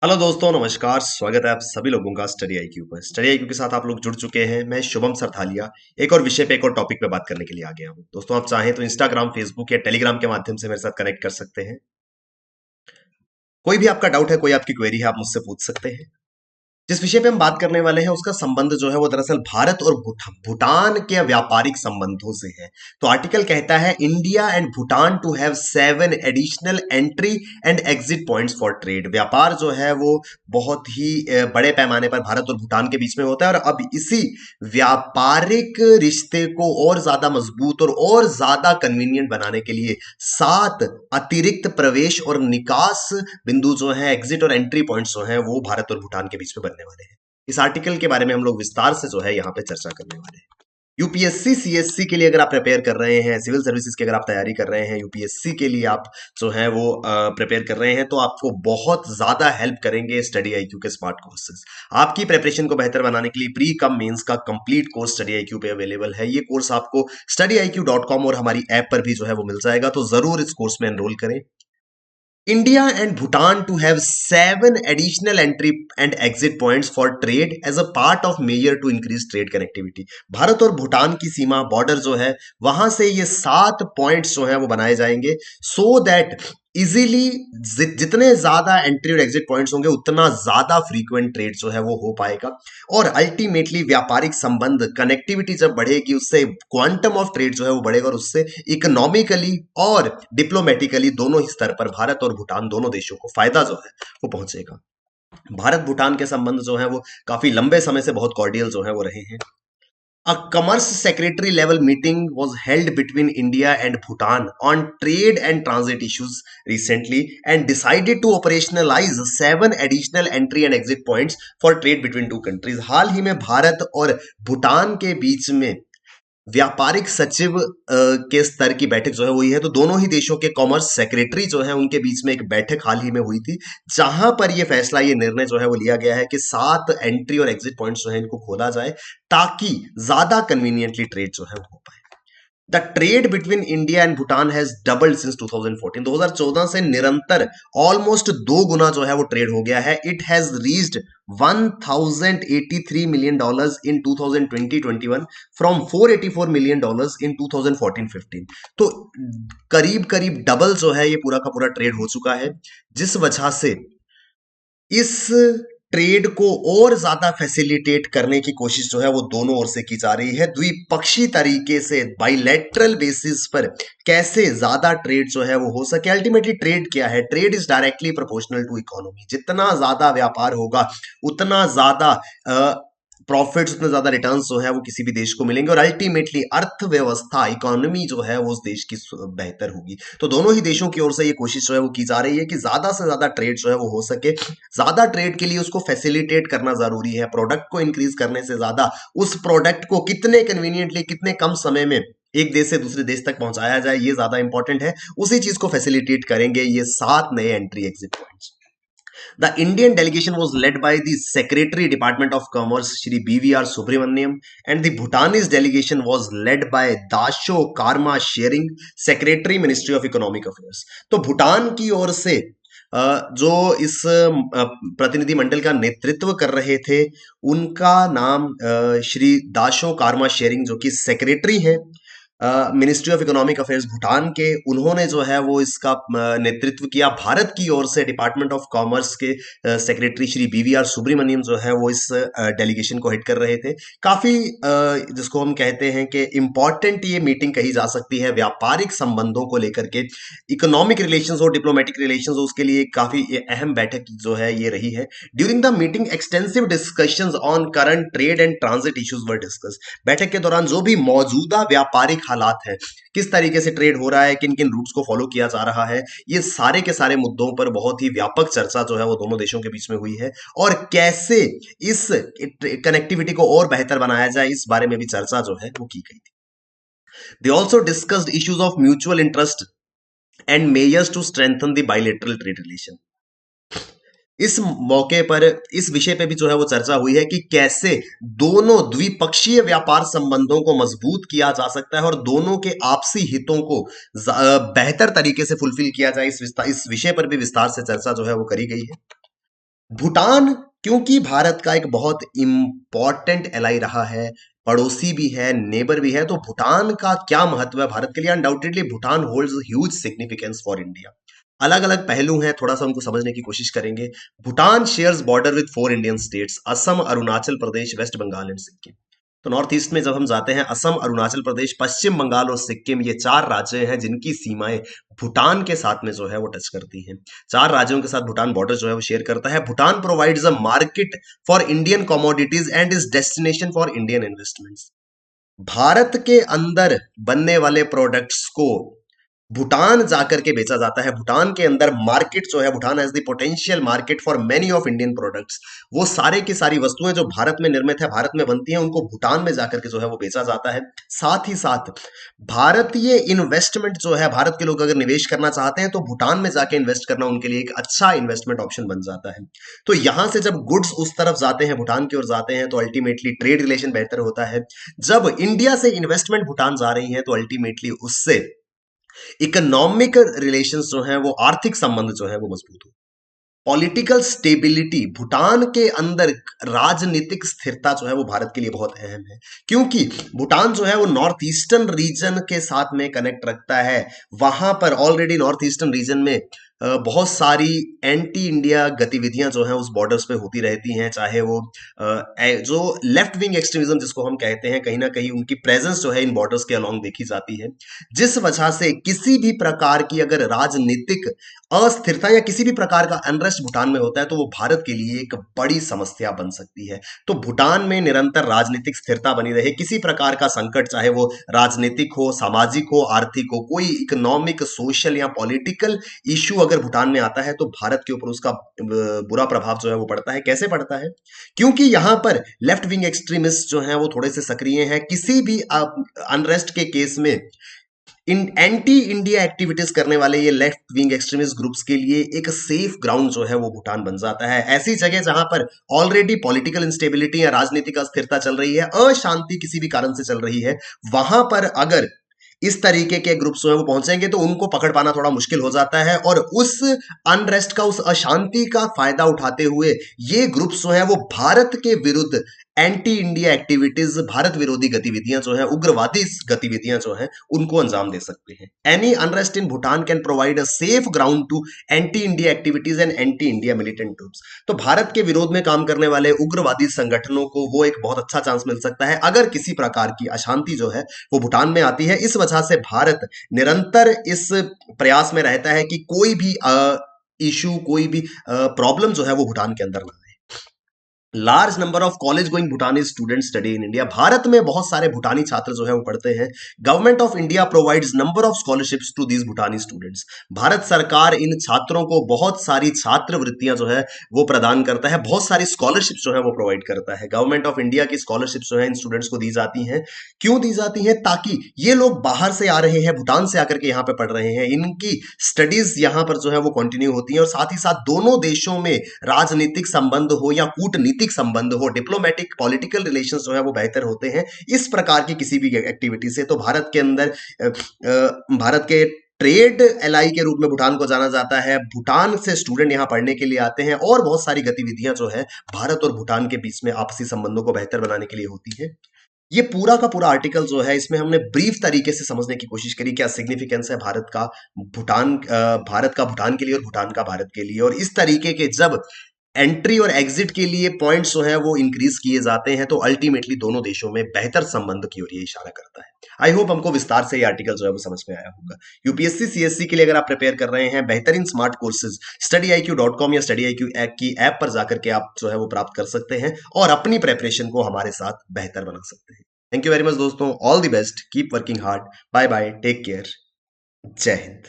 Hello दोस्तों, नमस्कार। स्वागत है आप सभी लोगों का स्टडी आईक्यू पर। स्टडी आईक्यू के साथ आप लोग जुड़ चुके हैं। मैं शुभम सरथालिया एक और विषय पे एक और टॉपिक पे बात करने के लिए आ गया हूं। दोस्तों, आप चाहें तो इंस्टाग्राम, फेसबुक या टेलीग्राम के माध्यम से मेरे साथ कनेक्ट कर सकते हैं। कोई भी आपका डाउट है, कोई आपकी क्वेरी है, आप मुझसे पूछ सकते हैं। जिस विषय पे हम बात करने वाले हैं उसका संबंध जो है वो दरअसल भारत और भूटान के व्यापारिक संबंधों से है। तो आर्टिकल कहता है India and Bhutan to have 7 additional entry and exit points for trade. व्यापार जो है वो बहुत ही बड़े पैमाने पर भारत और भूटान के बीच में होता है, और अब इसी व्यापारिक रिश्ते को और ज्यादा मजबूत और ज्यादा कन्वीनियंट बनाने के लिए 7 अतिरिक्त प्रवेश और निकास बिंदु जो है, एग्जिट और एंट्री पॉइंट्स जो है, वो भारत और भूटान के बीच में बनने वाले हैं। इस आर्टिकल के बारे में हम लोग विस्तार से जो है यहाँ पे चर्चा करने वाले हैं। यूपीएससी सीएससी के लिए अगर आप प्रिपेयर कर रहे हैं, सिविल सर्विसेज की अगर आप तैयारी कर रहे हैं, यूपीएससी के लिए आप जो है वो प्रिपेयर कर रहे हैं, तो आपको बहुत ज्यादा हेल्प करेंगे स्टडी आईक्यू के स्मार्ट कोर्सेज। आपकी प्रिपरेशन को बेहतर बनाने के लिए प्री कम मेंस का कंप्लीट कोर्स स्टडी आईक्यू पे अवेलेबल है। ये कोर्स आपको studyIQ.com और हमारी ऐप पर भी जो है वो मिल जाएगा, तो जरूर इस कोर्स में एनरोल करें। India and Bhutan to have 7 additional entry and exit points for trade as a part of measure to increase trade connectivity। Bharat और भूटान की सीमा बॉर्डर जो है, वहां से ये 7 पॉइंट्स जो है वो बनाए जाएंगे, सो दैट इजीली जितने ज्यादा एंट्री और एग्जिट पॉइंट्स होंगे उतना ज्यादा फ्रीक्वेंट ट्रेड जो है वो हो पाएगा। और अल्टीमेटली व्यापारिक संबंध, कनेक्टिविटी जब बढ़ेगी, उससे क्वांटम ऑफ ट्रेड जो है वो बढ़ेगा, और उससे इकोनॉमिकली और डिप्लोमेटिकली दोनों ही स्तर पर भारत और भूटान दोनों देशों को फायदा जो है वो पहुंचेगा। भारत भूटान के संबंध जो है वो काफी लंबे समय से बहुत कॉर्डियल जो है वो रहे हैं। A commerce secretary level meeting was held between India and Bhutan on trade and transit issues recently and decided to operationalize 7 additional entry and exit points for trade between two countries। हाल ही में भारत और भूटान के बीच में व्यापारिक सचिव के स्तर की बैठक जो है वो है। तो दोनों ही देशों के कॉमर्स सेक्रेटरी जो है उनके बीच में एक बैठक हाल ही में हुई थी, जहां पर ये फैसला, ये निर्णय जो है वो लिया गया है कि 7 एंट्री और एग्जिट पॉइंट्स जो है इनको खोला जाए, ताकि ज्यादा कन्वीनियंटली ट्रेड जो है वो हो पाए। The trade between India and Bhutan has doubled since 2014। 2014 से निरंतर ऑलमोस्ट 2 गुना जो है वो ट्रेड हो गया है। It has reached $1083 million in 2020-21 from $484 million in 2014-15। तो करीब करीब डबल जो है ये पूरा का पूरा ट्रेड हो चुका है, जिस वजह से इस ट्रेड को और ज्यादा फैसिलिटेट करने की कोशिश जो है वो दोनों ओर से की जा रही है। द्विपक्षीय तरीके से बाइलेटरल बेसिस पर कैसे ज्यादा ट्रेड जो है वो हो सके। अल्टीमेटली ट्रेड क्या है? Trade is directly proportional to economy. जितना ज्यादा व्यापार होगा उतना ज्यादा प्रॉफिट्स, उतने ज्यादा रिटर्न्स जो है वो किसी भी देश को मिलेंगे, और अल्टीमेटली अर्थव्यवस्था, इकोनॉमी जो है वो उस देश की बेहतर होगी। तो दोनों ही देशों की ओर से ये कोशिश जो है वो की जा रही है कि ज्यादा से ज्यादा ट्रेड जो है वो हो सके। ज्यादा ट्रेड के लिए उसको फैसिलिटेट करना जरूरी है। प्रोडक्ट को इंक्रीज करने से ज्यादा उस प्रोडक्ट को कितने कन्वीनियंटली, कितने कम समय में एक देश से दूसरे देश तक पहुंचाया जाए, ये ज्यादा इंपॉर्टेंट है। उसी चीज को फैसिलिटेट करेंगे ये 7 नए entry exit points. The Indian delegation was led by the Secretary Department of Commerce Shri BVR Subramaniam, and the Bhutanese delegation was led by Dasho Karma Sharing, Secretary Ministry of Economic Affairs। तो भूटान की ओर से जो इस प्रतिनिधि मंडल का नेतृत्व कर रहे थे, उनका नाम श्री दाशो कारमा शेरिंग, जो कि सेक्रेटरी हैं ministry of economic affairs Bhutan के, उन्होंने जो है वो इसका नेतृत्व किया। भारत की ओर से डिपार्टमेंट ऑफ कॉमर्स के सेक्रेटरी श्री बीवीआर सुब्रमण्यम जो है वो इस डेलीगेशन को हेड कर रहे थे। काफी जिसको हम कहते हैं कि इंपॉर्टेंट ये मीटिंग कही जा सकती है व्यापारिक संबंधों को लेकर के। इकोनॉमिक रिलेशंस हो, डिप्लोमेटिक रिलेशंस हो, उसके लिए काफी अहम बैठक जो है ये रही है। During the meeting extensive discussions on current trade and transit issues were discuss. बैठक के दौरान जो भी मौजूदा व्यापारिक हालात है, किस तरीके से ट्रेड हो रहा है, किन किन रूट्स को फॉलो किया जा रहा है, ये सारे के सारे मुद्दों पर बहुत ही व्यापक चर्चा जो है वो दोनों देशों के बीच में हुई है। और कैसे इस कनेक्टिविटी को और बेहतर बनाया जाए, इस बारे में भी चर्चा जो है वो की गई थी। They also discussed issues of mutual interest and measures to strengthen the bilateral trade relation. इस मौके पर इस विषय पे भी जो है वो चर्चा हुई है कि कैसे दोनों द्विपक्षीय व्यापार संबंधों को मजबूत किया जा सकता है और दोनों के आपसी हितों को बेहतर तरीके से फुलफिल किया जाए। इस विषय पर भी विस्तार से चर्चा जो है वो करी गई है। भूटान क्योंकि भारत का एक बहुत इंपॉर्टेंट एलाई रहा है, पड़ोसी भी है, नेबर भी है, तो भूटान का क्या महत्व है भारत के लिए? Undoubtedly Bhutan holds huge significance for India. अलग अलग पहलू हैं, थोड़ा सा उनको समझने की कोशिश करेंगे। Bhutan shares border with 4 Indian states, Assam, Arunachal Pradesh, west Bengal and Sikkim. तो नॉर्थ ईस्ट में जब हम जाते हैं, असम, अरुणाचल प्रदेश, पश्चिम बंगाल और सिक्किम, ये 4 राज्य हैं जिनकी सीमाएं भूटान के साथ में जो है वो टच करती हैं। 4 राज्यों के साथ भूटान बॉर्डर जो है वो शेयर करता है। Bhutan provides a market for Indian commodities and is destination for Indian investments. Bharat के अंदर बनने वाले प्रोडक्ट्स को भूटान जाकर के बेचा जाता है। भूटान के अंदर मार्केट जो है, Bhutan has the potential market for many of Indian products. वो सारे की सारी वस्तुएं जो भारत में निर्मित है, भारत में बनती हैं, उनको भूटान में जाकर के जो है वो बेचा जाता है। साथ ही साथ भारतीय इन्वेस्टमेंट जो है, भारत के लोग अगर निवेश करना चाहते हैं तो भूटान में जाके इन्वेस्ट करना उनके लिए एक अच्छा इन्वेस्टमेंट ऑप्शन बन जाता है। तो यहां से जब गुड्स उस तरफ जाते हैं, भूटान की ओर जाते हैं, तो अल्टीमेटली ट्रेड रिलेशन बेहतर होता है। जब इंडिया से इन्वेस्टमेंट भूटान जा रही है तो अल्टीमेटली उससे इकोनॉमिक रिलेशंस जो है वो, आर्थिक संबंध जो है वो मजबूत हो। पॉलिटिकल स्टेबिलिटी, भूटान के अंदर राजनीतिक स्थिरता जो है वो भारत के लिए बहुत अहम है, क्योंकि भूटान जो है वो नॉर्थ ईस्टर्न रीजन के साथ में कनेक्ट रखता है। वहां पर ऑलरेडी नॉर्थ ईस्टर्न रीजन में बहुत सारी एंटी इंडिया गतिविधियां जो हैं उस बॉर्डर्स पे होती रहती हैं, चाहे वो जो लेफ्ट विंग एक्सट्रीमिज्म जिसको हम कहते हैं, कहीं ना कहीं उनकी प्रेजेंस जो है इन बॉर्डर्स के अलोंग देखी जाती है। जिस वजह से किसी भी प्रकार की अगर राजनीतिक अस्थिरता या किसी भी प्रकार का अनरेस्ट भूटान में होता है तो वो भारत के लिए एक बड़ी समस्या बन सकती है। तो भूटान में निरंतर राजनीतिक स्थिरता बनी रहे, किसी प्रकार का संकट, चाहे वो राजनीतिक हो, सामाजिक हो, आर्थिक हो, कोई इकोनॉमिक, सोशल या पॉलिटिकल इश्यू अगर भूटान में आता है तो भारत के ऊपर उसका बुरा प्रभाव जो है वो पड़ता है। कैसे पड़ता है? क्योंकि यहां पर लेफ्ट विंग एक्सट्रीमिस्ट जो हैं वो थोड़े से सक्रिय हैं। किसी भी अनरेस्ट के केस में इन एंटी इंडिया एक्टिविटीज करने वाले ये लेफ्ट विंग एक्सट्रीमिस्ट ग्रुप्स के लिए एक सेफ ग्राउंड जो है वो भूटान बन जाता है। ऐसी जगह जहां पर ऑलरेडी पॉलिटिकल इंस्टेबिलिटी या राजनीतिक अस्थिरता चल रही है, अशांति किसी भी कारण से चल रही है, वहां पर अगर इस तरीके के ग्रुप्स जो है वो पहुंचेंगे तो उनको पकड़ पाना थोड़ा मुश्किल हो जाता है। और उस अनरेस्ट का, उस अशांति का फायदा उठाते हुए ये ग्रुप्स जो है वो भारत के विरुद्ध एंटी इंडिया एक्टिविटीज, भारत विरोधी गतिविधियां जो है, उग्रवादी गतिविधियां जो है, उनको अंजाम दे सकते हैं। Any unrest in Bhutan can provide a safe ground to anti India activities and anti India militant groups. तो भारत के विरोध में काम करने वाले उग्रवादी संगठनों को वो एक बहुत अच्छा चांस मिल सकता है अगर किसी प्रकार की अशांति जो है वो भूटान में आती है। इस वजह से भारत निरंतर इस प्रयास में रहता है कि कोई भी इशू, कोई भी प्रॉब्लम जो है वो भूटान के अंदर ना आए। Large number of college going भूटानीज student study in India, Bharat में बहुत सारे भूटानी छात्र जो है वो पढ़ते हैं। Government of India provides number of scholarships to these Bhutani students, Bharat सरकार इन छात्रों को बहुत सारी छात्रवृत्तियां जो है वो प्रदान करता है, बहुत सारी स्कॉलरशिप्स जो है वो प्रोवाइड करता है। गवर्नमेंट ऑफ इंडिया की स्कॉलरशिप्स जो है इन स्टूडेंट्स को दी जाती हैं। क्यों दी जाती हैं? ताकि ये लोग बाहर से आ रहे हैं, भूटान से आकर के यहाँ पे पढ़ रहे हैं, इनकी स्टडीज यहाँ पर जो है वो कंटिन्यू होती हैं, और साथ ही साथ दोनों देशों में राजनीतिक संबंध हो या कूटनीतिक संबंध हो, डिप्लोमेटिक पॉलिटिकल रिलेशंस जो है वो बेहतर होते हैं इस प्रकार की किसी भी एक्टिविटी से। तो भारत के अंदर भारत के ट्रेड एलाई के रूप में भूटान को जाना जाता है। भूटान से स्टूडेंट यहाँ पढ़ने के लिए आते हैं और बहुत सारी गतिविधियां जो है भारत और भूटान के बीच में आपसी संबंधों को बेहतर बनाने के लिए होती है। ये पूरा का पूरा आर्टिकल जो है, इसमें हमने ब्रीफ तरीके से समझने की कोशिश करी क्या सिग्निफिकेंस है भारत का भूटान के लिए और भूटान का भारत के लिए। और इस तरीके के जब एंट्री और एग्जिट के लिए पॉइंट्स जो है वो इंक्रीज किए जाते हैं तो अल्टीमेटली दोनों देशों में बेहतर संबंध की ओर ये इशारा करता है। आई होप हमको विस्तार से ये आर्टिकल जो है वो समझ में आया होगा। यूपीएससी सीएससी के लिए अगर आप प्रिपेयर कर रहे हैं, बेहतरीन स्मार्ट कोर्सेज studyIQ.com या StudyIQ की ऐप पर जाकर के आप जो है वो प्राप्त कर सकते हैं और अपनी प्रेपरेशन को हमारे साथ बेहतर बना सकते हैं। थैंक यू वेरी मच दोस्तों, all the best, keep working hard, bye bye, take care, Jai Hind.